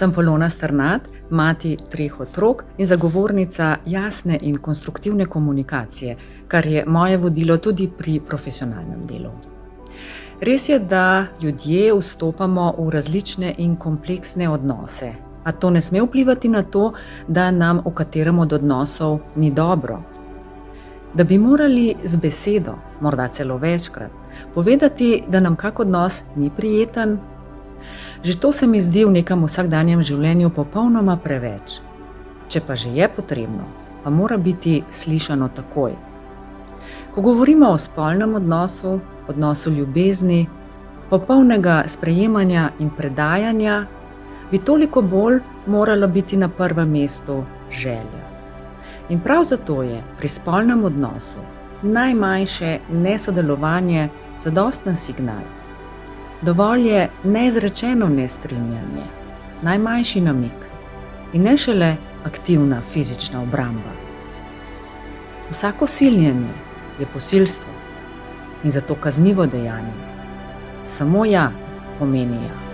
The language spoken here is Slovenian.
Sem Polona Strnad, mati 3 otrok in zagovornica jasne in konstruktivne komunikacije, kar je moje vodilo tudi pri profesionalnem delu. Res je, da ljudje vstopamo v različne in kompleksne odnose, a to ne sme vplivati na to, da nam v katerem od odnosov ni dobro. Da bi morali z besedo, morda celo večkrat, povedati, da nam kak odnos ni prijeten. Že to se mi zdi v nekem vsakdanjem življenju popolnoma preveč. Če pa že je potrebno, pa mora biti slišano takoj. Ko govorimo o spolnem odnosu, odnosu ljubezni, popolnega sprejemanja in predajanja, bi toliko bolj morala biti na prvem mestu želja. In prav zato je pri spolnem odnosu najmanjše nesodelovanje zadosten signal. Dovolj je neizrečeno nestrinjanje, najmanjši namig in ne šele aktivna fizična obramba. Vsako siljenje je posilstvo in zato kaznivo dejanje. Samo ja pomeni ja.